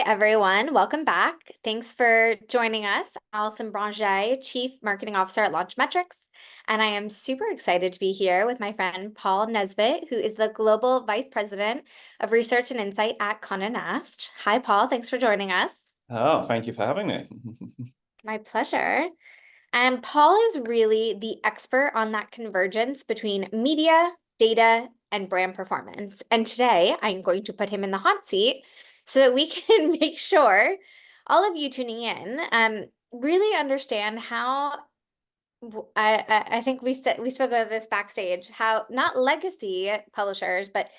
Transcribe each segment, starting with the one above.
everyone. Welcome back. Thanks for joining us. Alison Bringé, Chief Marketing Officer at Launchmetrics. And I am super excited to be here with my friend Paul Nesbitt, who is the Global Vice President of Research and Insight at Condé Nast. Hi, Paul. Thanks for joining us. Oh, thank you for having me. My pleasure. And Paul is really the expert on that convergence between media, data, and brand performance. And today I'm going to put him in the hot seat so that we can make sure all of you tuning in really understand how I think we spoke about this backstage, how not legacy publishers, but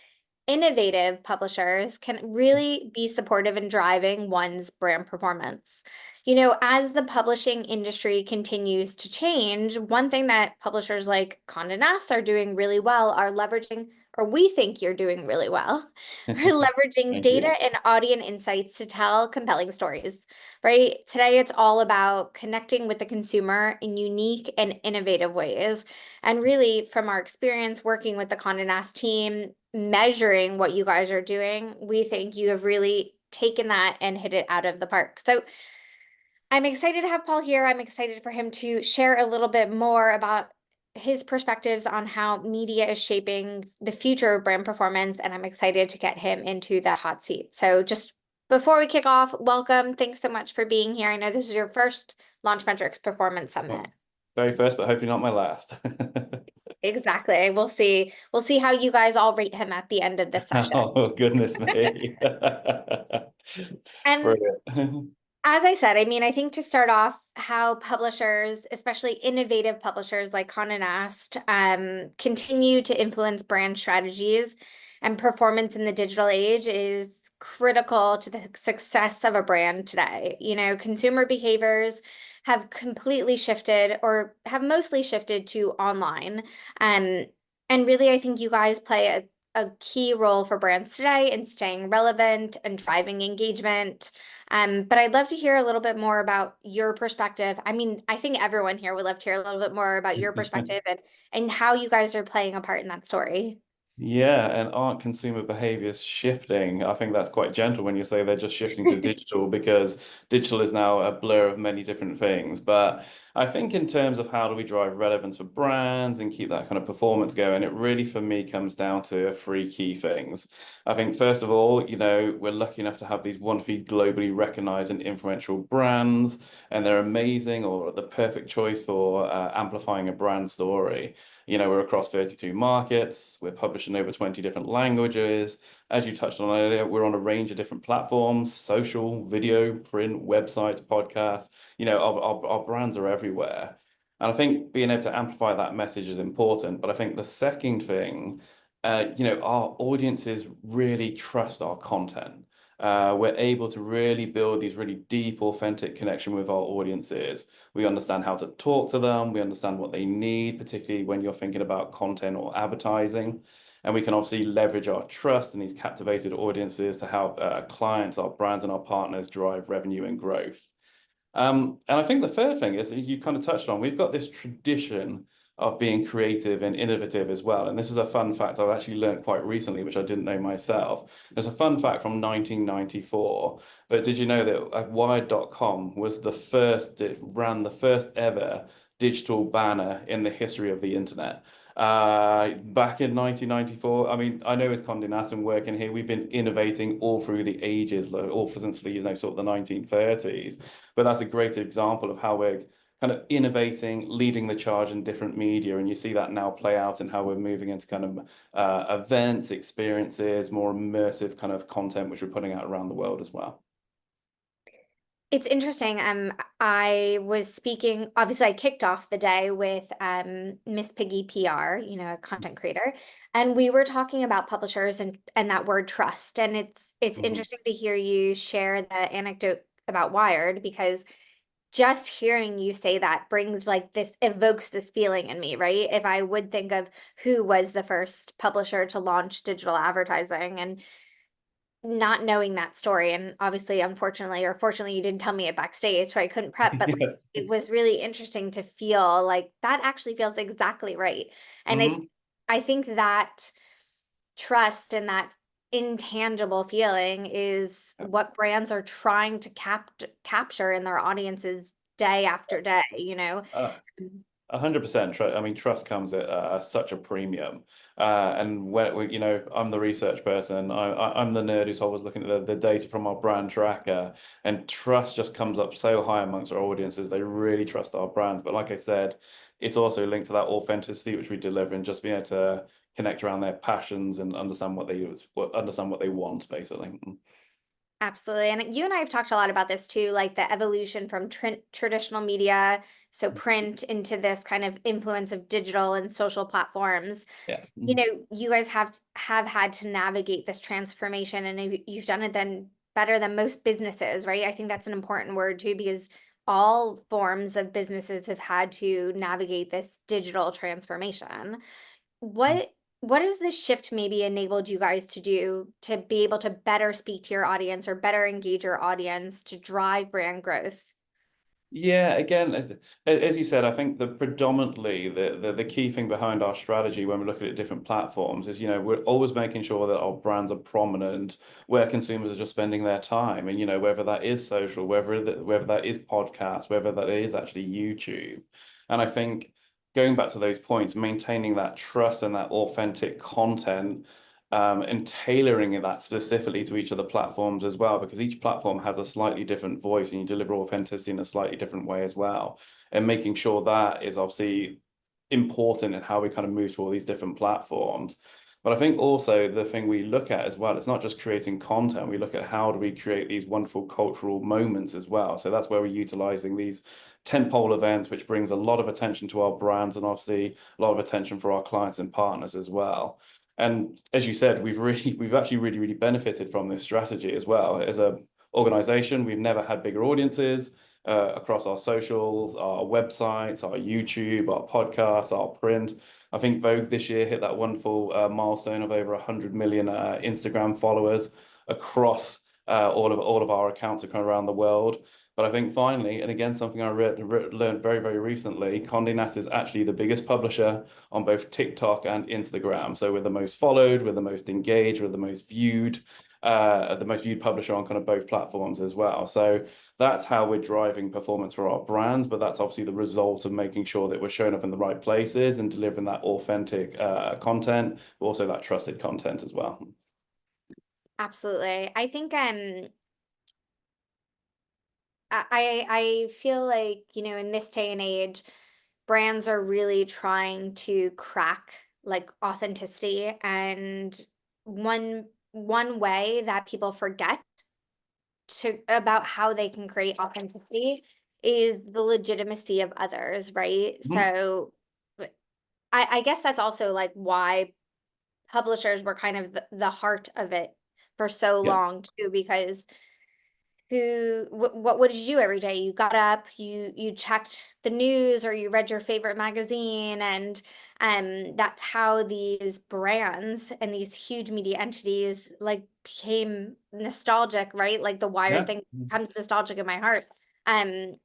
innovative publishers can really be supportive in driving one's brand performance. You know, as the publishing industry continues to change, one thing that publishers like Condé Nast are doing really well are leveraging, or we think you're doing really well, are leveraging Thank data you. and audience insights to tell compelling stories, right? Today, it's all about connecting with the consumer in unique and innovative ways. And really, from our experience working with the Condé Nast team, measuring what you guys are doing, we think you have really taken that and hit it out of the park. So I'm excited to have Paul here. I'm excited for him to share a little bit more about his perspectives on how media is shaping the future of brand performance. And I'm excited to get him into the hot seat. So just before we kick off, welcome. Thanks so much for being here. I know this is your first Launchmetrics Performance Summit. Well, very first, but hopefully not my last. Exactly. We'll see. We'll see how you guys all rate him at the end of this session. Oh, goodness me. And Brilliant. as I said, I mean, I think to start off, how publishers, especially innovative publishers like Condé Nast, continue to influence brand strategies and performance in the digital age is critical to the success of a brand today. You know, consumer behaviors have completely shifted or have mostly shifted to online. Um, and really, I think you guys play a key role for brands today in staying relevant and driving engagement. But I'd love to hear a little bit more about your perspective. I mean, I think everyone here would love to hear a little bit more about your perspective and how you guys are playing a part in that story. Yeah, and aren't consumer behaviors shifting? I think that's quite gentle when you say they're just shifting to digital because digital is now a blur of many different things. But I think in terms of how do we drive relevance for brands and keep that kind of performance going, it really for me comes down to three key things. I think first of all, we're lucky enough to have these wonderfully globally recognized and influential brands, and they're amazing or the perfect choice for amplifying a brand story. We're across 32 markets. We're published in over 20 different languages. As you touched on earlier, we're on a range of different platforms, social, video, print, websites, podcasts. Our brands are everywhere. And I think being able to amplify that message is important. But I think the second thing, our audiences really trust our content. We're able to really build these really deep, authentic connection with our audiences. We understand how to talk to them. We understand what they need, particularly when you're thinking about content or advertising. And we can obviously leverage our trust in these captivated audiences to help clients, our brands, and our partners drive revenue and growth. And I think the third thing is you kind of touched on, we've got this tradition of being creative and innovative as well. And this is a fun fact I've actually learned quite recently, which I didn't know myself. There's a fun fact from 1994. But did you know that Wired.com was it ran the first ever digital banner in the history of the internet? Back in 1994, I mean, I know as Condé Nast and working here, we've been innovating all through the ages, all since the sort of the 1930s. But that's a great example of how we're kind of innovating, leading the charge in different media, and you see that now play out in how we're moving into kind of events, experiences, more immersive kind of content, which we're putting out around the world as well. It's interesting. I was speaking, obviously I kicked off the day with Miss Piggy PR, you know, a content creator, and we were talking about publishers and that word trust. And it's Mhm. interesting to hear you share the anecdote about Wired, because just hearing you say that brings like this, evokes this feeling in me, right? If I would think of who was the first publisher to launch digital advertising and not knowing that story, and obviously, unfortunately, or fortunately, you didn't tell me it backstage, so I couldn't prep, but like, Yes. it was really interesting to feel like that actually feels exactly right. And Hmm. I think that trust and that intangible feeling is what brands are trying to capture in their audiences day after day, you know? Uh, 100%. I mean, trust comes at such a premium. And when, I'm the research person. I'm the nerd who's always looking at the data from our brand tracker, and trust just comes up so high amongst our audiences. They really trust our brands. But like I said, it's also linked to that authenticity which we deliver, and just being able to connect around their passions and understand understand what they want, basically. Absolutely. And you and I have talked a lot about this too, like the evolution from traditional media, so print, into this kind of influence of digital and social platforms. Yeah. You know, you guys have had to navigate this transformation, and you've done it then better than most businesses, right? I think that's an important word too, because all forms of businesses have had to navigate this digital transformation. What has this shift maybe enabled you guys to do to be able to better speak to your audience or better engage your audience to drive brand growth? Yeah, again, as you said, I think predominantly the key thing behind our strategy when we're looking at different platforms is, we're always making sure that our brands are prominent where consumers are just spending their time, and whether that is social, whether that is podcasts, whether that is actually YouTube. And I think going back to those points, maintaining that trust and that authentic content, and tailoring that specifically to each of the platforms as well, because each platform has a slightly different voice and you deliver authenticity in a slightly different way as well. And making sure that is obviously important in how we kind of move to all these different platforms. But I think also the thing we look at as well, it's not just creating content. We look at how do we create these wonderful cultural moments as well. So that's where we're utilizing these tentpole events, which brings a lot of attention to our brands and obviously a lot of attention for our clients and partners as well. And as you said, we've actually really benefited from this strategy as well. As a organization, we've never had bigger audiences across our socials, our websites, our YouTube, our podcasts, our print. I think Vogue this year hit that wonderful milestone of over 100 million Instagram followers across all of our accounts around the world. But I think finally, and again, something I learned very recently, Condé Nast is actually the biggest publisher on both TikTok and Instagram. So we're the most followed, we're the most engaged, we're the most viewed publisher on kind of both platforms as well. So that's how we're driving performance for our brands, but that's obviously the result of making sure that we're showing up in the right places and delivering that authentic content, but also that trusted content as well. Absolutely. I think I feel like, you know, in this day and age, brands are really trying to crack like authenticity, and one way that people forget to about how they can create authenticity is the legitimacy of others, right? Mhm. So I guess that's also like why publishers were kind of the heart of it for so Yeah. long too, because what did you do every day? You got up, you checked the news, or you read your favorite magazine, and that's how these brands and these huge media entities like became nostalgic, right? Like the Wired Yeah. thing becomes nostalgic in my heart. Um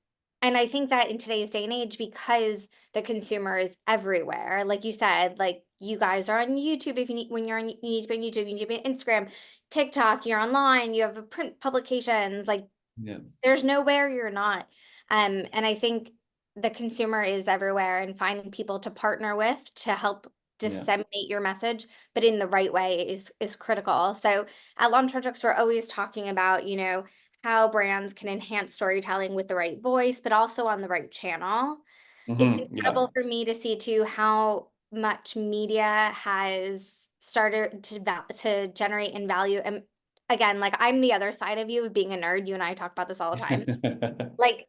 and I think that in today's day and age, because the consumer is everywhere, like you said, like you guys are on YouTube. If you need, when you're on, you need to be on YouTube, you need to be on Instagram, TikTok, you're online, you have print publications, like Yeah. there's nowhere you're not. And I think the consumer is everywhere, and finding people to partner with to help Yeah. disseminate your message, but in the right way is critical. So at Launchmetrics, we're always talking about, you know, how brands can enhance storytelling with the right voice, but also on the right channel. It's Yeah. incredible for me to see too how much media has started to generate in value. And again, like I'm the other side of you of being a nerd. You and I talk about this all the time. Like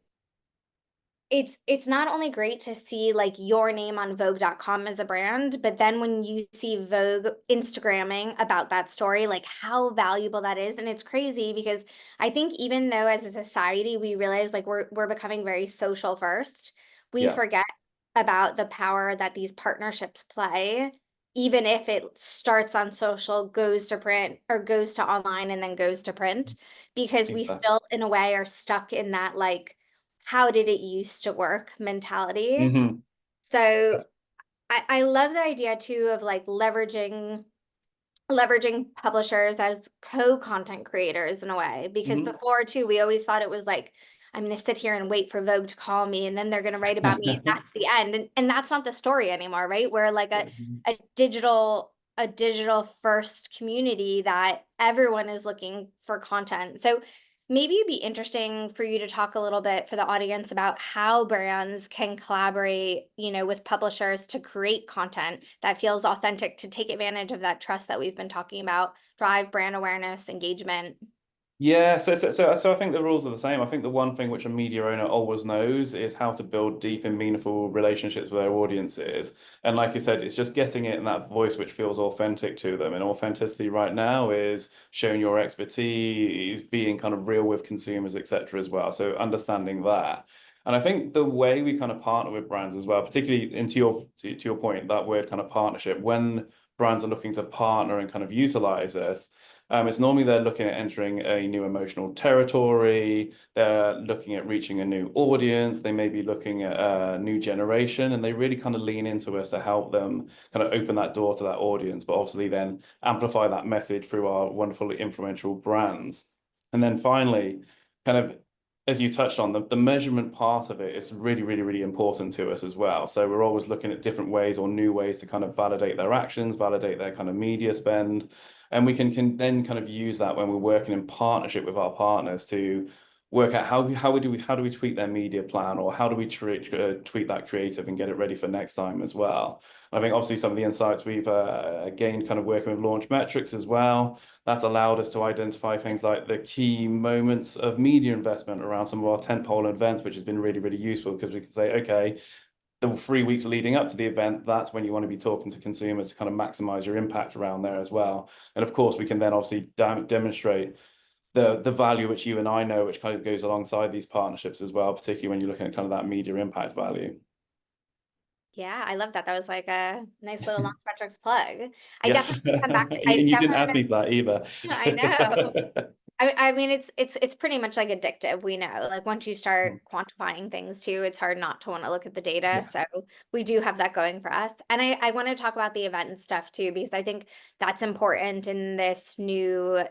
it's not only great to see like your name on Vogue.com as a brand, but then when you see Vogue Instagramming about that story, like how valuable that is. And it's crazy because I think even though as a society we realize like we're becoming very social first, we Yeah. forget about the power that these partnerships play, even if it starts on social, goes to print, or goes to online and then goes to print, because we Exactly. still in a way are stuck in that like how did it used to work mentality. hmm So I love the idea too of like leveraging leveraging publishers as co-content creators in a way, because Mhm. before too, we always thought it was like, I'm going to sit here and wait for Vogue to call me and then they're going to write about me. And that's the end. And that's not the story anymore, right? We're like a digital first community that everyone is looking for content. So maybe it'd be interesting for you to talk a little bit for the audience about how brands can collaborate, with publishers to create content that feels authentic, to take advantage of that trust that we've been talking about, drive brand awareness, engagement. Yeah, so I think the rules are the same. I think the one thing which a media owner always knows is how to build deep and meaningful relationships with their audiences. And like you said, it's just getting it in that voice which feels authentic to them. And authenticity right now is showing your expertise, being kind of real with consumers, etc. as well. So understanding that. And I think the way we kind of partner with brands as well, particularly into your point, that word kind of partnership, when brands are looking to partner and kind of utilize us. It's normally they're looking at entering a new emotional territory. They're looking at reaching a new audience. They may be looking at a new generation, and they really kind of lean into us to help them kind of open that door to that audience, but obviously then amplify that message through our wonderfully influential brands. And then finally, kind of as you touched on, the measurement part of it is really, really, really important to us as well. So we're always looking at different ways or new ways to kind of validate their actions, validate their kind of media spend. And we can then kind of use that when we're working in partnership with our partners to work out how do we tweak their media plan, or how do we tweak that creative and get it ready for next time as well. And I think obviously some of the insights we've gained kind of working with Launchmetrics as well, that's allowed us to identify things like the key moments of media investment around some of our tentpole events, which has been really, really useful because we can say, okay, the 3 weeks leading up to the event, that's when you want to be talking to consumers to kind of maximize your impact around there as well. And of course, we can then obviously demonstrate the value which you and I know, which kind of goes alongside these partnerships as well, particularly when you're looking at kind of that media impact value. Yeah, I love that. That was like a nice little Launchmetrics plug. I Yes. definitely come back to, I And you didn't definitely ask me for that either. I know. I mean, it's pretty much like addictive. We know, like once you start quantifying things too, it's hard not to want to look at the data. Yeah. So we do have that going for us. And I want to talk about the event and stuff too, because I think that's important in this new,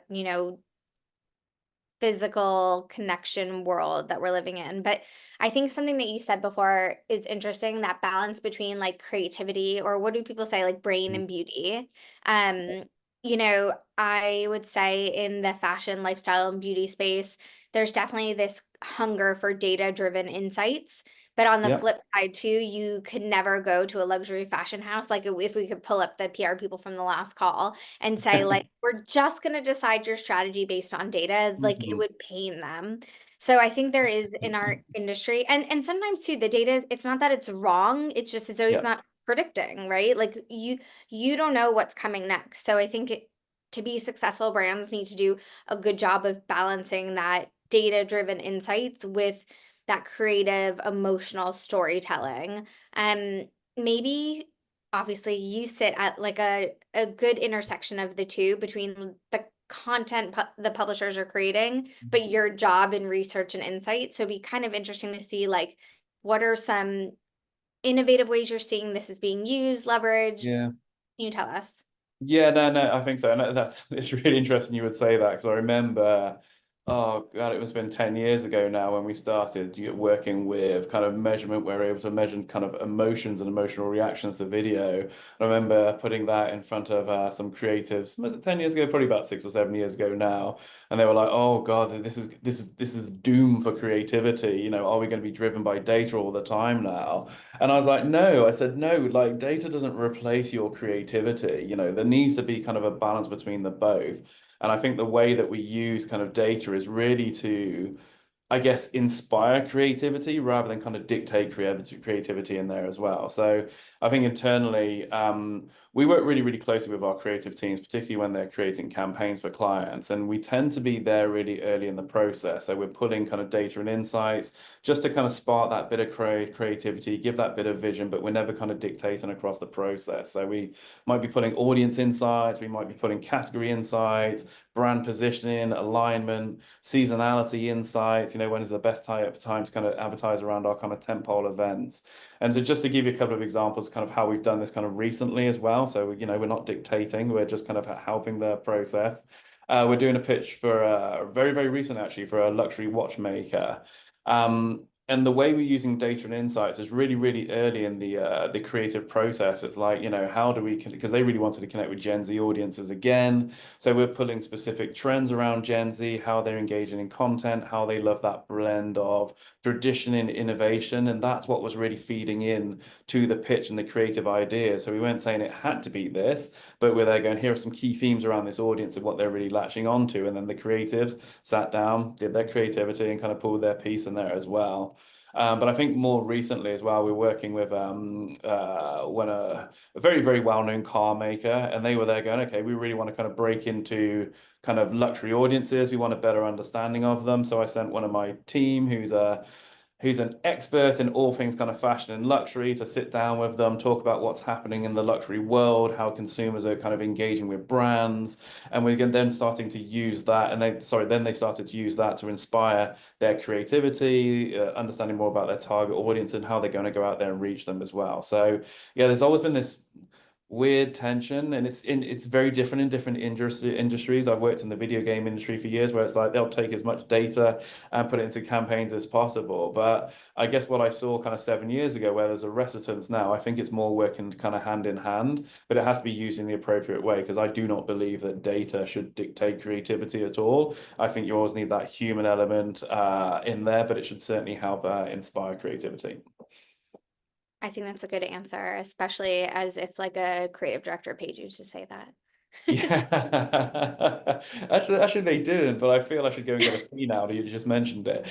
physical connection world that we're living in. But I think something that you said before is interesting, that balance between like creativity, or what do people say, like brain and beauty. Um, I would say in the fashion, lifestyle, and beauty space, there's definitely this hunger for data-driven insights. But on the Yeah. flip side too, you could never go to a luxury fashion house. Like if we could pull up the PR people from the last call and say like, we're just going to decide your strategy based on data, like it Mhm. would pain them. So I think there is in our industry, and sometimes too, the data is, it's not that it's wrong, it's always Yeah. not predicting, right? Like you don't know what's coming next. So I think to be successful, brands need to do a good job of balancing that data-driven insights with that creative, emotional storytelling. Maybe obviously you sit at like a good intersection of the two, between the content the publishers are creating, but your job in research and insight. So it'd be kind of interesting to see like what are some innovative ways you're seeing this is being used, leveraged. Yeah. Can you tell us? Yeah, no, I think so. And that's it's really interesting you would say that because I remember, oh God, it was been 10 years ago now when we started working with kind of measurement where we're able to measure kind of emotions and emotional reactions to video. I remember putting that in front of some creatives. Was it 10 years ago? Probably about 6 or 7 years ago now. And they were like, oh God, this is doom for creativity. Are we going to be driven by data all the time now? And I was like, no, I said, no, like data doesn't replace your creativity. There needs to be kind of a balance between the both. And I think the way that we use kind of data is really to, I guess, inspire creativity rather than kind of dictate creativity in there as well. So I think internally, we work really, really closely with our creative teams, particularly when they're creating campaigns for clients. And we tend to be there really early in the process. So we're pulling kind of data and insights just to kind of spark that bit of creativity, give that bit of vision, but we're never kind of dictating across the process. So we might be putting audience insights, we might be putting category insights, brand positioning, alignment, seasonality insights. insights, when is the best time to kind of advertise around our kind of tentpole events. And so just to give you a couple of examples, kind of how we've done this kind of recently as well. So, we're not dictating, we're just kind of helping the process. We're doing a pitch for very, very recent actually for a luxury watchmaker. And the way we're using data and insights is really, really early in the creative process. It's like, how do we, because they really wanted to connect with Gen Z audiences again. So we're pulling specific trends around Gen Z, how they're engaging in content, how they love that blend of tradition and innovation. And that's what was really feeding in to the pitch and the creative idea. So we weren't saying it had to be this, but we're there going, here are some key themes around this audience and what they're really latching onto. And then the creatives sat down, did their creativity and kind of pulled their piece in there as well. But I think more recently as well, we're working with a very, very well-known car maker, and they were there going, okay, we really want to kind of break into kind of luxury audiences. We want a better understanding of them. So I sent one of my team who's an expert in all things kind of fashion and luxury to sit down with them, talk about what's happening in the luxury world, how consumers are kind of engaging with brands. And we're then starting to use that. And then they started to use that to inspire their creativity, understanding more about their target audience and how they're going to go out there and reach them as well. So yeah, there's always been this weird tension, and it's very different in different industries. I've worked in the video game industry for years, where it's like they'll take as much data and put it into campaigns as possible. But I guess what I saw kind of 7 years ago, where there's a reticence now, I think it's more working kind of hand in hand, but it has to be used in the appropriate way, because I do not believe that data should dictate creativity at all. I think you always need that human element in there, but it should certainly help inspire creativity. I think that's a good answer, especially as if like a creative director paid you to say that. Yeah, actually, they didn't, but I feel I should go and get a fee now that you just mentioned it.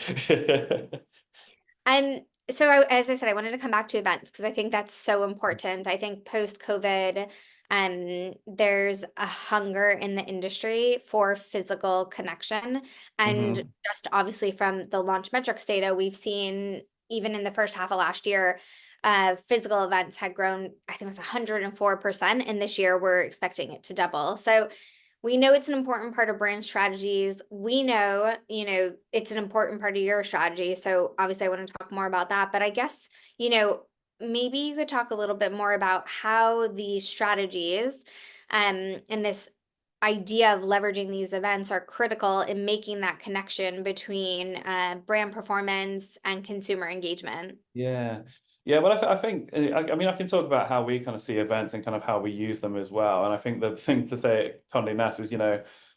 So as I said, I wanted to come back to events because I think that's so important. I think post-COVID, there's a hunger in the industry for physical connection. And Hmm. just obviously from the Launchmetrics data, we've seen even in the first half of last year, physical events had grown, I think it was 104%, and this year we're expecting it to double. So we know it's an important part of brand strategies. We know, it's an important part of your strategy. So obviously I want to talk more about that, but I guess, maybe you could talk a little bit more about how these strategies, and this idea of leveraging these events are critical in making that connection between brand performance and consumer engagement. Yeah. Yeah, well, I think, I mean, I can talk about how we kind of see events and kind of how we use them as well. And I think the thing to say at Condé Nast is,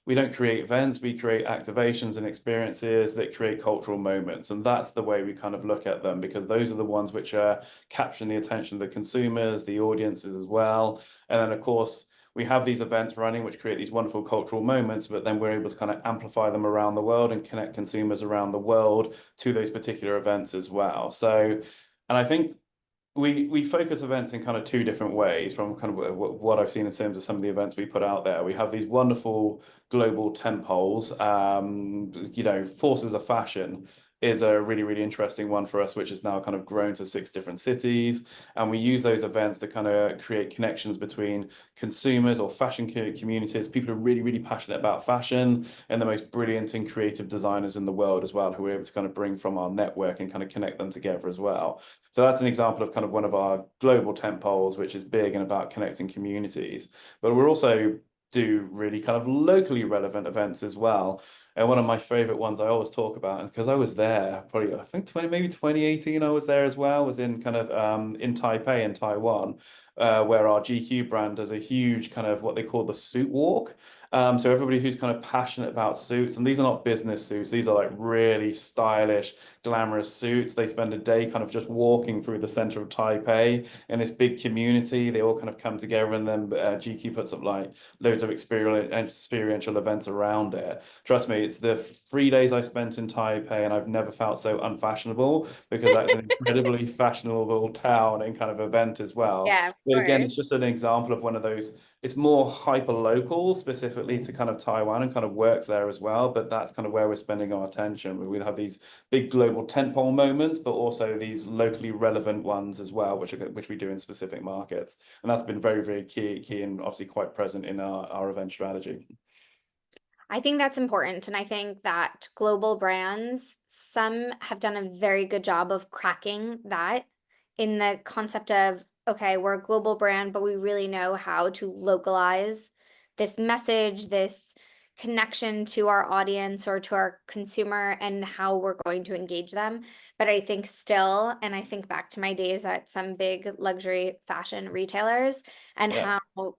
we don't create events, we create activations and experiences that create cultural moments. And that's the way we kind of look at them, because those are the ones which are capturing the attention of the consumers, the audiences as well. And then, of course, we have these events running which create these wonderful cultural moments, but then we're able to kind of amplify them around the world and connect consumers around the world to those particular events as well. So, and I think we focus events in kind of two different ways from kind of what I've seen in terms of some of the events we put out there. We have these wonderful global tentpoles. Forces of Fashion is a really, really interesting one for us, which has now kind of grown to 6 different cities. And we use those events to kind of create connections between consumers or fashion communities, people who are really, really passionate about fashion, and the most brilliant and creative designers in the world as well, who we're able to kind of bring from our network and kind of connect them together as well. So that's an example of kind of one of our global tentpoles, which is big and about connecting communities. But we're also do really kind of locally relevant events as well. And one of my favorite ones I always talk about is because I was there probably, I think maybe 2018 I was there as well, was in kind of in Taipei in Taiwan, where our GQ brand does a huge kind of what they call the suit walk. So everybody who's kind of passionate about suits, and these are not business suits, these are like really stylish, glamorous suits. They spend a day kind of just walking through the center of Taipei in this big community. They all kind of come together, and then GQ puts up like loads of experiential events around it. Trust me, it's the 3 days I spent in Taipei, and I've never felt so unfashionable, because that's an incredibly fashionable town and kind of event as well. Yeah, of But again, course. it's just an example of one of those. It's more hyper local, specifically to kind of Taiwan, and kind of works there as well. But that's kind of where we're spending our attention. We have these big global tentpole moments, but also these locally relevant ones as well, which we do in specific markets. And that's been very, very key and obviously quite present in our event strategy. I think that's important. And I think that global brands, some have done a very good job of cracking that in the concept of, okay, we're a global brand, but we really know how to localize this message, this connection to our audience or to our consumer and how we're going to engage them. But I think still, and I think back to my days at some big luxury fashion retailers and Yeah. how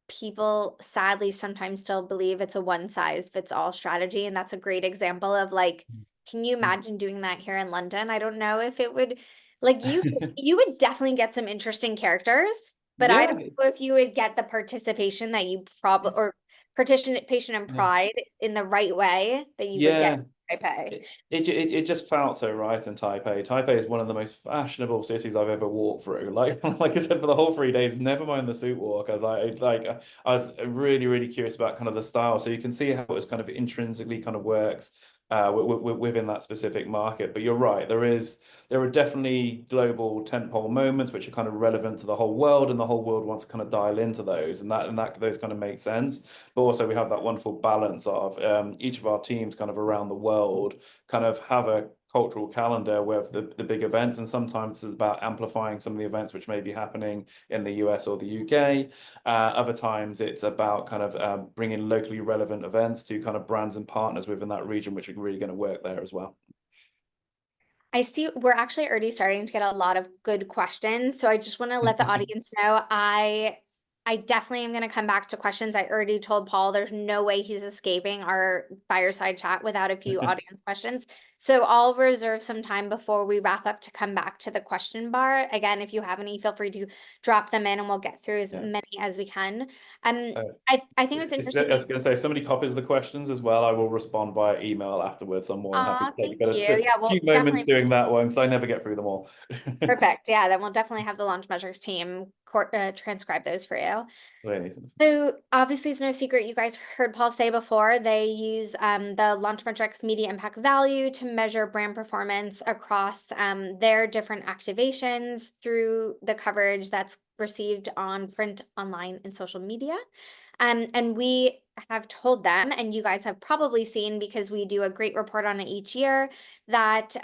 people sadly sometimes still believe it's a one size fits all strategy. And that's a great example of like, can you imagine doing that here in London? I don't know if it would like you would definitely get some interesting characters, but I don't Yeah. know if you would get the participation that you probably or participation and Yeah. pride in the right way that you would get Yeah. in Taipei. It just felt so right in Taipei. Taipei is one of the most fashionable cities I've ever walked through. Like like I said, for the whole 3 days, never mind the suit walk. I was really really curious about kind of the style. So you can see how it's kind of intrinsically kind of works within that specific market. But you're right, there are definitely global tentpole moments which are kind of relevant to the whole world, and the whole world wants to kind of dial into those, and that those kind of make sense. But also we have that wonderful balance of each of our teams kind of around the world kind of have a cultural calendar with the big events, and sometimes it's about amplifying some of the events which may be happening in the US or the UK. Other times it's about kind of bringing locally relevant events to kind of brands and partners within that region, which are really going to work there as well. I see we're actually already starting to get a lot of good questions. So I just want to let the audience know I definitely am going to come back to questions. I already told Paul there's no way he's escaping our fireside chat without a few audience questions. So I'll reserve some time before we wrap up to come back to the question bar. Again, if you have any, feel free to drop them in and we'll get through as Yeah. many as we can. Um, Uh, I think it's I interesting. was going to say, if somebody copies the questions as well, I will respond via email afterwards. I'm more than happy to take Thank you. a Yeah, few well, moments definitely. doing that one because I never get through them all. Perfect. Yeah, then we'll definitely have the Launchmetrics team transcribe those for you. Really. So obviously, it's no secret. You guys heard Paul say before they use the Launchmetrics media impact value to measure brand performance across their different activations through the coverage that's received on print, online, and social media. And we have told them, and you guys have probably seen because we do a great report on it each year, that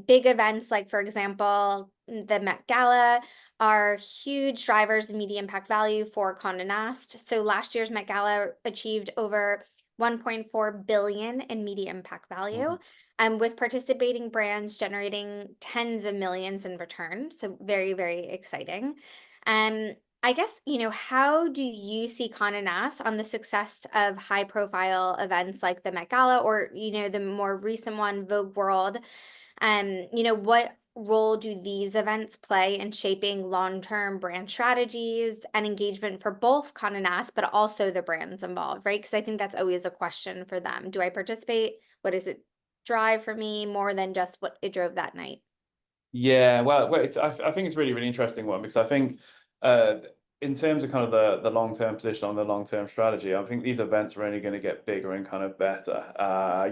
big events like, for example, the Met Gala are huge drivers of media impact value for Condé Nast. So last year's Met Gala achieved over 1.4 billion in media impact value, Mhm. with participating brands generating tens of millions in return. So very, very exciting. Um, I guess, how do you see Condé Nast on the success of high profile events like the Met Gala or, the more recent one, Vogue World? What role do these events play in shaping long-term brand strategies and engagement for both Condé Nast, but also the brands involved, right? Because I think that's always a question for them. Do I participate? What does it drive for me more than just what it drove that night? Yeah, well, I think it's really, really interesting one because I think uh, in terms of kind of the long-term position on the long-term strategy, I think these events are only going to get bigger and kind of better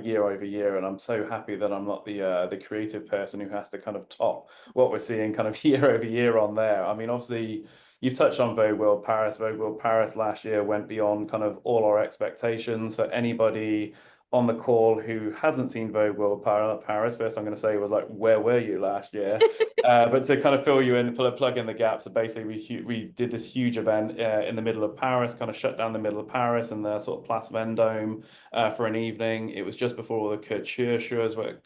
year over year. And I'm so happy that I'm not the creative person who has to kind of top what we're seeing kind of year over year on there. I mean, obviously, you've touched on Vogue World Paris. Vogue World Paris last year went beyond kind of all our expectations. For anybody on the call who hasn't seen Vogue World Paris, first I'm going to say was like, where were you last year? But to kind of fill you in, plug in the gaps. So basically, we did this huge event in the middle of Paris, kind of shut down the middle of Paris and the sort of Place Vendôme for an evening. It was just before all the couture shows were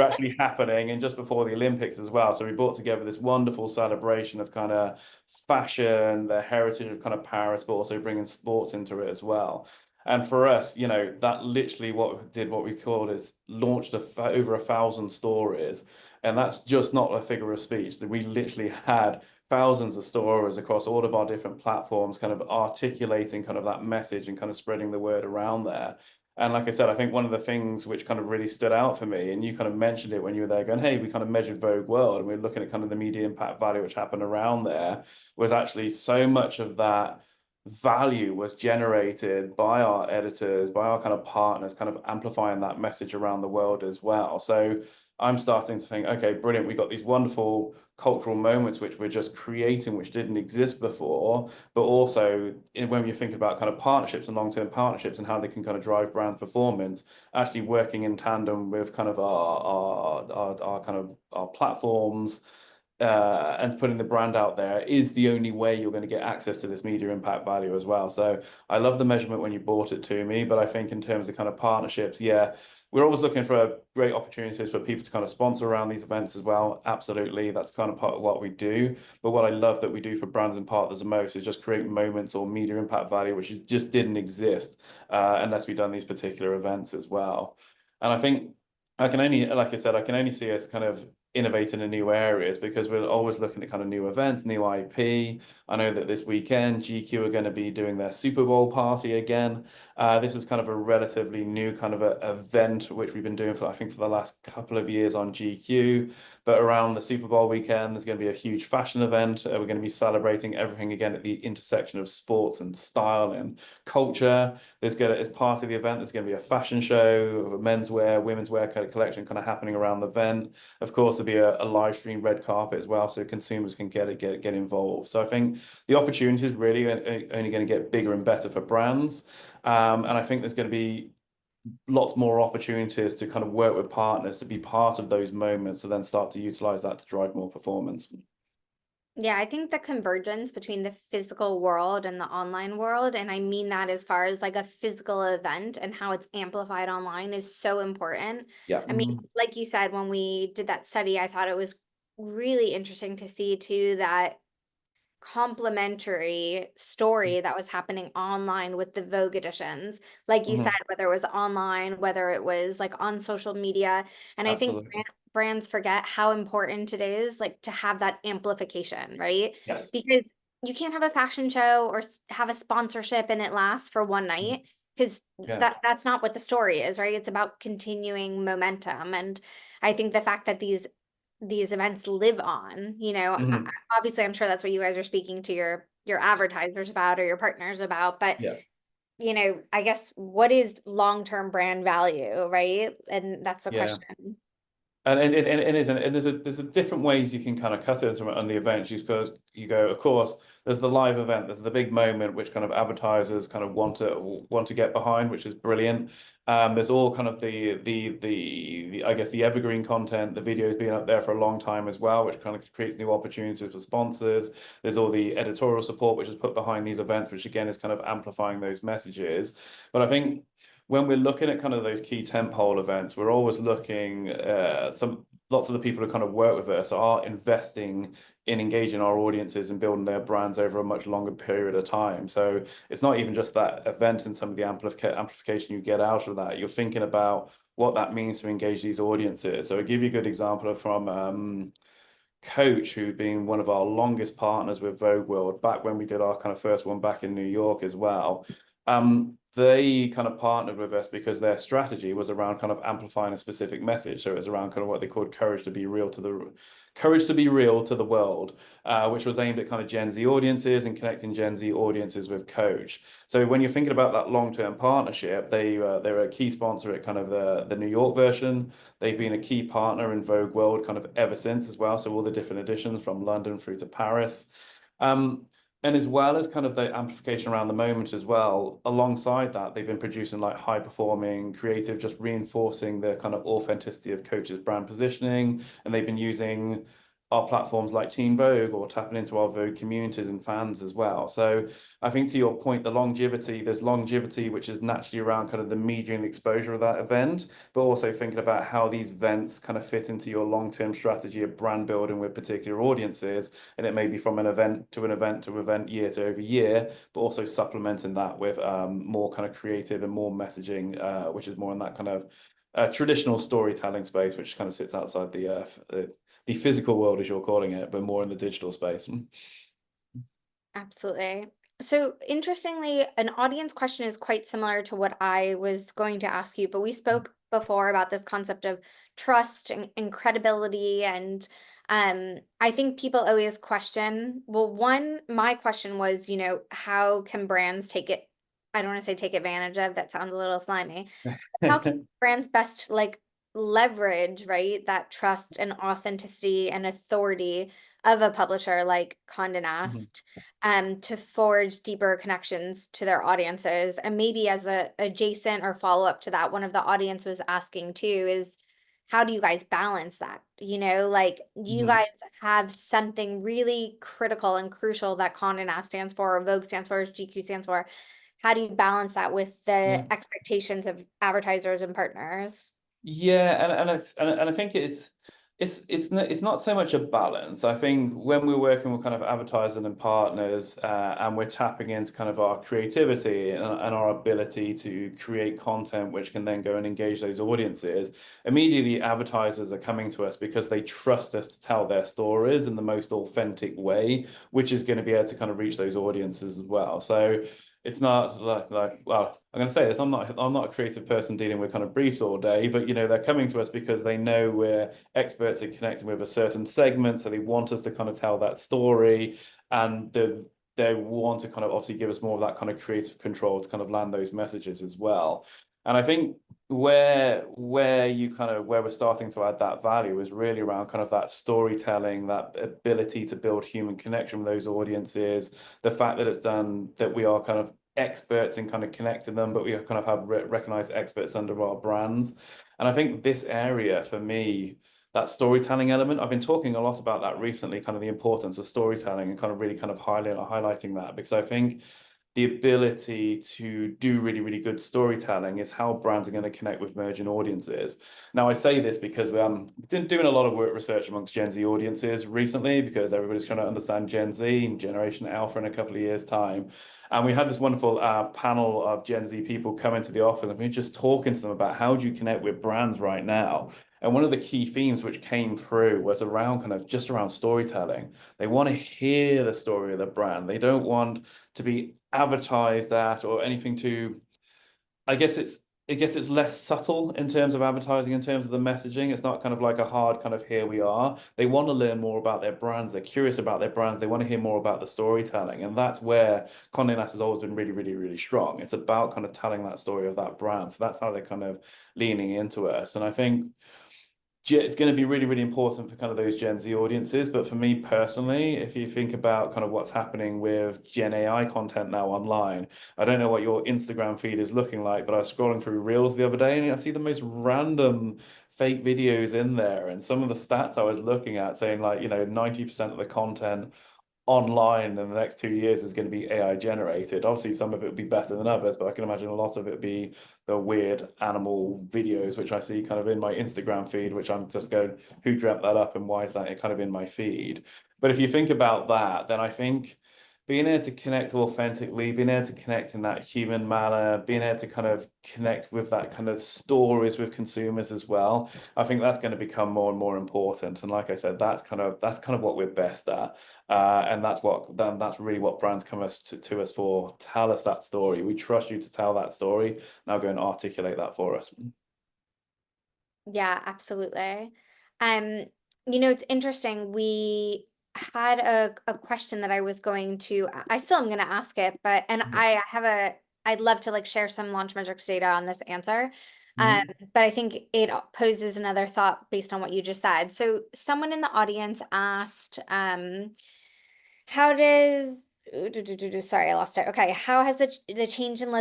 actually happening, and just before the Olympics as well. So we brought together this wonderful celebration of kind of fashion, the heritage of kind of Paris, but also bringing sports into it as well. And for us, that literally what we called is launched over 1,000 stories. And that's just not a figure of speech. That we literally had thousands of stories across all of our different platforms, kind of articulating kind of that message and kind of spreading the word around there. And like I said, I think one of the things which kind of really stood out for me, and you kind of mentioned it when you were there going, hey, we kind of measured Vogue World and we are looking at kind of the media impact value which happened around there, was actually so much of that value was generated by our editors, by our kind of partners, kind of amplifying that message around the world as well. So I'm starting to think, okay, brilliant. We got these wonderful cultural moments which we're just creating, which didn't exist before, but also when you're thinking about kind of partnerships and long-term partnerships and how they can kind of drive brand performance, actually working in tandem with kind of our kind of our platforms, and putting the brand out there is the only way you're going to get access to this media impact value as well. So I love the measurement when you brought it to me, but I think in terms of kind of partnerships, yeah, we're always looking for great opportunities for people to kind of sponsor around these events as well. Absolutely, that's kind of part of what we do. But what I love that we do for brands and partners the most is just create moments or media impact value, which just didn't exist unless we've done these particular events as well. And I think I can only, like I said, I can only see us kind of innovating in new areas because we're always looking at kind of new events, new IP. I know that this weekend GQ are going to be doing their Super Bowl party again. This is kind of a relatively new kind of event which we've been doing for I think for the last couple of years on GQ. But around the Super Bowl weekend, there's going to be a huge fashion event. We're going to be celebrating everything again at the intersection of sports and style and culture. As part of the event, there's going to be a fashion show, a menswear, women's wear kind of collection kind of happening around the event. Of course, there'll be a live stream red carpet as well, so consumers can get involved. So I think the opportunity is really only going to get bigger and better for brands, and I think there's going to be lots more opportunities to kind of work with partners to be part of those moments, to then start to utilize that to drive more performance. Yeah, I think the convergence between the physical world and the online world, and I mean that as far as like a physical event and how it's amplified online is so important. Yeah. I mean, like you said, when we did that study, I thought it was really interesting to see too that complementary story that was happening online with the Vogue editions. Like you said, Mhm. whether it was online, whether it was like on social media. And I think Absolutely. brands forget how important it is like to have that amplification, right? Yes. Because you can't have a fashion show or have a sponsorship and it lasts for one night because Yeah. that's not what the story is, right? It's about continuing momentum. And I think the fact that these events live on, Mhm. obviously I'm sure that's what you guys are speaking to your advertisers about or your partners about, but Yeah. I guess what is long-term brand value, right? And that's the Yeah. question. And it is, and there's a different ways you can kind of cut it on the events. Because you go, of course, there's the live event, there's the big moment which kind of advertisers kind of want to get behind, which is brilliant. There's all kind of the I guess the evergreen content, the videos being up there for a long time as well, which kind of creates new opportunities for sponsors. There's all the editorial support which is put behind these events, which again is kind of amplifying those messages. But I think when we're looking at kind of those key tentpole events, we're always looking lots of the people who kind of work with us are investing in engaging our audiences and building their brands over a much longer period of time. So it's not even just that event and some of the amplification you get out of that. You're thinking about what that means to engage these audiences. So I'll give you a good example from Coach, who'd been one of our longest partners with Vogue World back when we did our kind of first one back in New York as well. They kind of partnered with us because their strategy was around kind of amplifying a specific message. So it was around kind of what they called courage to be real to the world, which was aimed at kind of Gen Z audiences and connecting Gen Z audiences with Coach. So when you're thinking about that long-term partnership, they were a key sponsor at kind of the New York version. They've been a key partner in Vogue World kind of ever since as well. So all the different editions from London through to Paris. Um, and as well as kind of the amplification around the moment as well, alongside that, they've been producing like high performing creative, just reinforcing the kind of authenticity of Coach's brand positioning. And they've been using our platforms like Teen Vogue or tapping into our Vogue communities and fans as well. So I think to your point, there's longevity, which is naturally around kind of the media and exposure of that event, but also thinking about how these events kind of fit into your long-term strategy of brand building with particular audiences. And it may be from an event to an event to event, year to over year, but also supplementing that with more kind of creative and more messaging, which is more in that kind of traditional storytelling space, which kind of sits outside the physical world, as you're calling it, but more in the digital space. Absolutely. So interestingly, an audience question is quite similar to what I was going to ask you, but we spoke before about this concept of trust and credibility. And I think people always question, well, one, my question was, how can brands take it? I don't want to say take advantage of, that sounds a little slimy. How can brands best like leverage, right, that trust and authenticity and authority of a publisher like Condé Mhm. Nast, to forge deeper connections to their audiences? And maybe as a adjacent or follow up to that, one of the audience was asking too is, how do you guys balance that? Like you Mhm. guys have something really critical and crucial that Condé Nast stands for, or Vogue stands for, or GQ stands for. How do you balance that with the Yeah. expectations of advertisers and partners? Yeah, and I think it's not so much a balance. I think when we're working with kind of advertising and partners, and we're tapping into kind of our creativity and our ability to create content which can then go and engage those audiences, immediately advertisers are coming to us because they trust us to tell their stories in the most authentic way, which is going to be able to kind of reach those audiences as well. So it's not like well, I'm going to say this, I'm not a creative person dealing with kind of briefs all day, but they're coming to us because they know we're experts at connecting with a certain segment, so they want us to kind of tell that story, and they want to kind of obviously give us more of that kind of creative control to kind of land those messages as well. And I think where we're starting to add that value is really around kind of that storytelling, that ability to build human connection with those audiences, the fact that it's done that we are kind of experts in kind of connecting them, but we kind of have recognized experts under our brands. And I think this area for me, that storytelling element, I've been talking a lot about that recently, kind of the importance of storytelling and kind of really kind of highlighting that, because I think the ability to do really, really good storytelling is how brands are going to connect with emerging audiences. Now, I say this because we're doing a lot of work research amongst Gen Z audiences recently, because everybody's trying to understand Gen Z and Generation Alpha in a couple of years' time. And we had this wonderful panel of Gen Z people come into the office, and we were just talking to them about how do you connect with brands right now. And one of the key themes which came through was around kind of just around storytelling. They want to hear the story of the brand. They don't want to be advertised at or anything to, I guess it's less subtle in terms of advertising, in terms of the messaging. It's not kind of like a hard kind of here we are. They want to learn more about their brands. They're curious about their brands. They want to hear more about the storytelling. And that's where Condé Nast has always been really, really, really strong. It's about kind of telling that story of that brand. So that's how they're kind of leaning into us. And I think it's going to be really, really important for kind of those Gen Z audiences. But for me personally, if you think about kind of what's happening with Gen AI content now online, I don't know what your Instagram feed is looking like, but I was scrolling through Reels the other day and I see the most random fake videos in there. And some of the stats I was looking at saying like, 90% of the content online in the next 2 years is going to be AI generated. Obviously, some of it would be better than others, but I can imagine a lot of it be the weird animal videos, which I see kind of in my Instagram feed, which I'm just going, who dreamt that up and why is that kind of in my feed? But if you think about that, then I think being able to connect authentically, being able to connect in that human manner, being able to kind of connect with that kind of stories with consumers as well, I think that's going to become more and more important. And like I said, that's kind of what we're best at. And that's really what brands come to us for. Tell us that story. We trust you to tell that story. Now go and articulate that for us. Yeah, absolutely. Um, it's interesting. We had a question that I was going to, I still am going to ask it, but, and I'd love to like share some Launchmetrics data on this answer. Um, Mhm. but I think it poses another thought based on what you just said. So someone in the audience asked, how does sorry, I lost it. Okay, how has the change in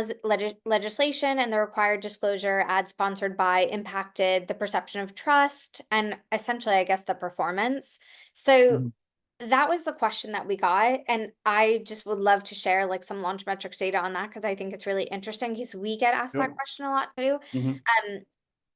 legislation and the required disclosure ad sponsored by impacted the perception of trust and essentially, I guess, the performance? So Mhm. that was the question that we got, and I just would love to share like some launch metrics data on that because I think it's really interesting because we get asked that Sure. question a lot too. Mhm.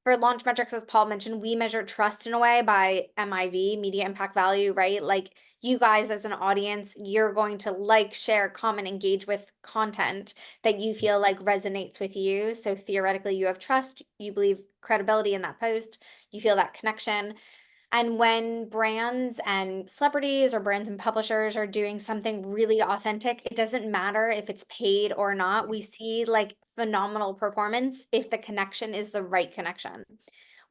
For launch metrics, as Paul mentioned, we measure trust in a way by MIV, media impact value, right? Like you guys as an audience, you're going to like, share, comment, engage with content that you feel like resonates with you. So theoretically, you have trust, you believe credibility in that post, you feel that connection. And when brands and celebrities or brands and publishers are doing something really authentic, it doesn't matter if it's paid or not. We see like phenomenal performance if the connection is the right connection.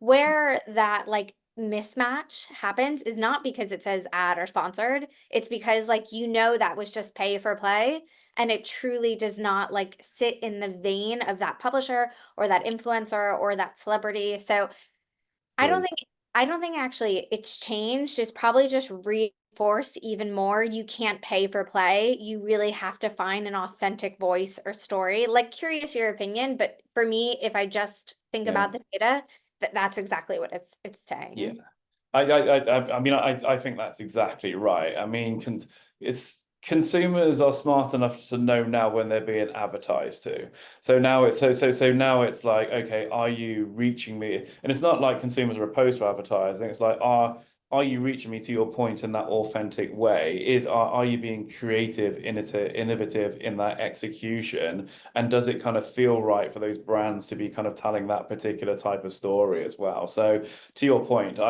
Where that like mismatch happens is not because it says ad or sponsored. It's because like that was just pay for play and it truly does not like sit in the vein of that publisher or that influencer or that celebrity. So I don't True. think I don't think actually it's changed. It's probably just reinforced even more. You can't pay for play. You really have to find an authentic voice or story. Like curious your opinion, but for me, if I just think Yeah. about the data, that's exactly what it's Yeah. saying. I mean, I think that's exactly right. I mean, it's consumers are smart enough to know now when they're being advertised to. So now now it's like, okay, are you reaching me? And it's not like consumers are opposed to advertising. It's like, are you reaching me to your point in that authentic way? Are you being creative, innovative in that execution? And does it kind of feel right for those brands to be kind of telling that particular type of story as well? So to your point,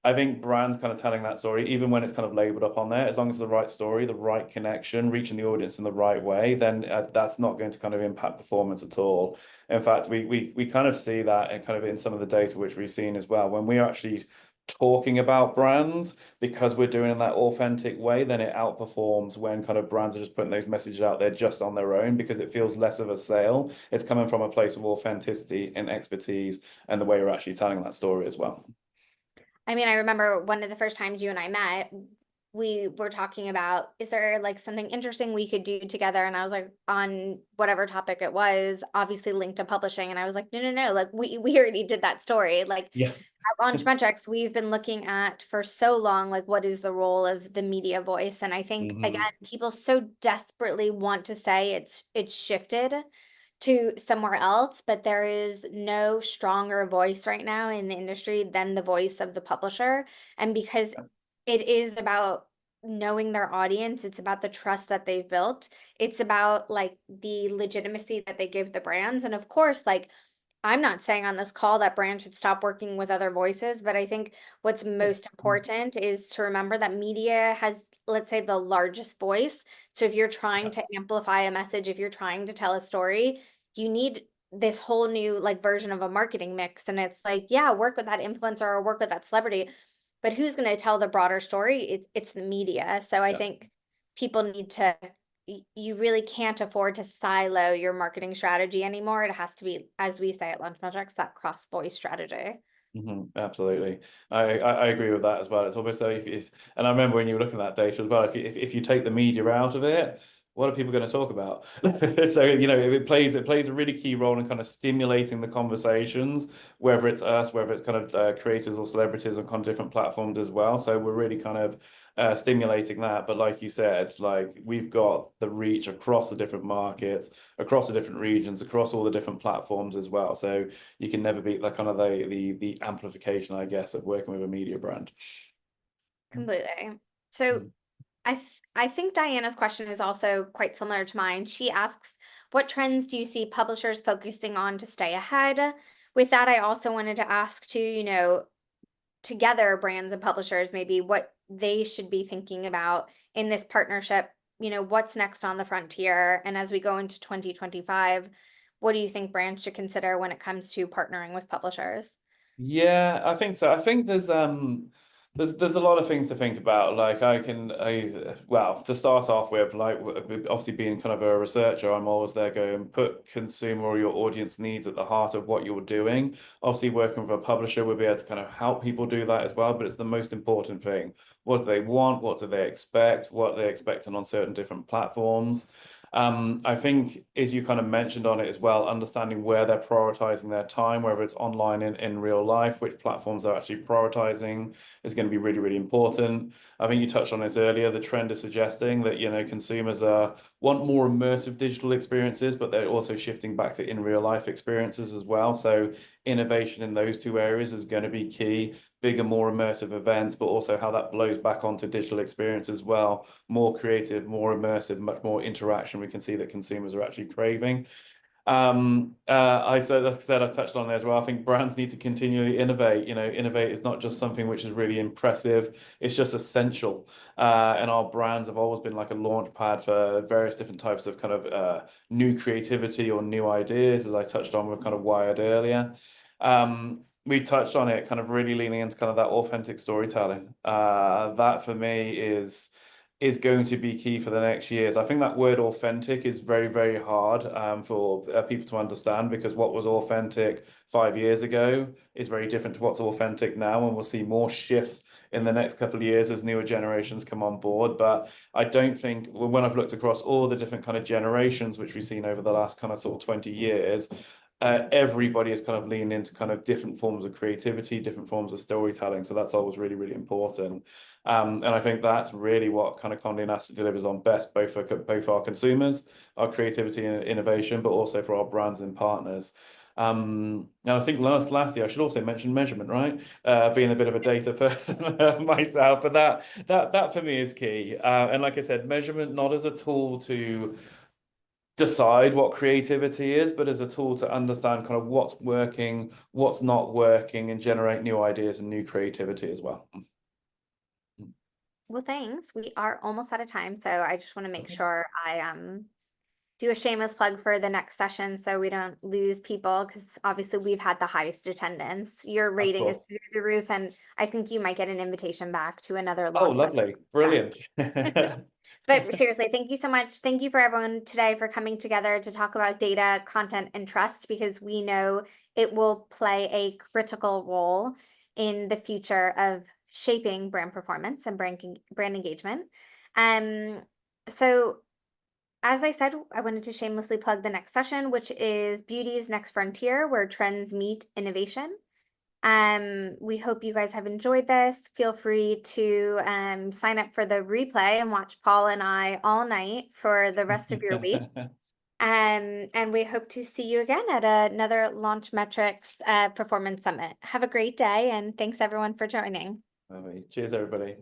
I think brands kind of telling that story, even when it's kind of labeled up on there, as long as the right story, the right connection, reaching the audience in the right way, then that's not going to kind of impact performance at all. In fact, we kind of see that and kind of in some of the data which we've seen as well. When we are actually talking about brands because we're doing it in that authentic way, then it outperforms when kind of brands are just putting those messages out there just on their own because it feels less of a sale. It's coming from a place of authenticity and expertise and the way we're actually telling that story as well. I mean, I remember one of the first times you and I met, we were talking about, is there like something interesting we could do together? And I was like, on whatever topic it was, obviously linked to publishing. And I was like, no, no, no, like we already did that story. Like Yes. at Launchmetrics, we've been looking at for so long, like what is the role of the media voice? And I think again, Hmm. people so desperately want to say it's shifted to somewhere else, but there is no stronger voice right now in the industry than the voice of the publisher. And because it is about knowing their audience, it's about the trust that they've built, it's about like the legitimacy that they give the brands. And of course, like I'm not saying on this call that brands should stop working with other voices, but I think what's most important is to remember that media has, let's say, the largest voice. So if you're trying to amplify a message, if you're trying to tell a story, you need this whole new like version of a marketing mix. And it's like, yeah, work with that influencer or work with that celebrity, but who's going to tell the broader story? It's the media. So I Yeah. think people need to you really can't afford to silo your marketing strategy anymore. It has to be, as we say at Launchmetrics, that cross voice strategy. Absolutely. I agree with that as well. It's almost like and I remember when you were looking at that data as well, if you take the media out of it, what are people going to talk about? So, it plays a really key role in kind of stimulating the conversations, whether it's us, whether it's kind of creators or celebrities on kind of different platforms as well. So we're really kind of stimulating that. But like you said, like we've got the reach across the different markets, across the different regions, across all the different platforms as well. So you can never beat that kind of the amplification, I guess, of working with a media brand. Completely. So Mm. I think Diana's question is also quite similar to mine. She asks, what trends do you see publishers focusing on to stay ahead? With that, I also wanted to ask too, together brands and publishers, maybe what they should be thinking about in this partnership, what's next on the frontier? And as we go into 2025, what do you think brands should consider when it comes to partnering with publishers? Yeah, I think so. I think there's a lot of things to think about. Like well, to start off with, like obviously being kind of a researcher, I'm always there going put consumer or your audience needs at the heart of what you're doing. Obviously, working with a publisher, we'll be able to kind of help people do that as well. But it's the most important thing. What do they want? What do they expect? What are they expecting on certain different platforms? I think, as you kind of mentioned on it as well, understanding where they're prioritizing their time, whether it's online in real life, which platforms they're actually prioritizing is going to be really, really important. I think you touched on this earlier. The trend is suggesting that, consumers want more immersive digital experiences, but they're also shifting back to in real life experiences as well. So innovation in those two areas is going to be key. Bigger, more immersive events, but also how that blows back onto digital experience as well. More creative, more immersive, much more interaction we can see that consumers are actually craving. Like I said, I touched on there as well. I think brands need to continually innovate. Innovate is not just something which is really impressive; it's just essential. And our brands have always been like a launch pad for various different types of kind of new creativity or new ideas, as I touched on with kind of Wired earlier. We touched on it, kind of really leaning into kind of that authentic storytelling. That for me is going to be key for the next years. I think that word authentic is very, very hard for people to understand, because what was authentic 5 years ago is very different to what's authentic now, and we'll see more shifts in the next couple of years as newer generations come on board. But I don't think, when I've looked across all the different kind of generations which we've seen over the last kind of sort of 20 years, everybody is kind of leaning into kind of different forms of creativity, different forms of storytelling. So that's always really, really important. And I think that's really what kind of Condé Nast delivers on best, both for our consumers, our creativity and innovation, but also for our brands and partners. And I think lastly, I should also mention measurement, right? Being a bit of a data person myself, but that for me is key. And like I said, measurement not as a tool to decide what creativity is, but as a tool to understand kind of what's working, what's not working, and generate new ideas and new creativity as well. Well, thanks. We are almost out of time, so I just want to make Okay. sure I do a shameless plug for the next session so we don't lose people, because obviously we've had the highest attendance. Your Of rating is course. through the roof, and I think you might get an invitation back to another Oh, launch. lovely. Brilliant. But seriously, thank you so much. Thank you for everyone today for coming together to talk about data, content, and trust, because we know it will play a critical role in the future of shaping brand performance and brand engagement. So as I said, I wanted to shamelessly plug the next session, which is Beauty's Next Frontier, where trends meet innovation. We hope you guys have enjoyed this. Feel free to sign up for the replay and watch Paul and I all night for the rest of your week. And we hope to see you again at another Launchmetrics Performance Summit. Have a great day, and thanks everyone for joining. Cheers, everybody.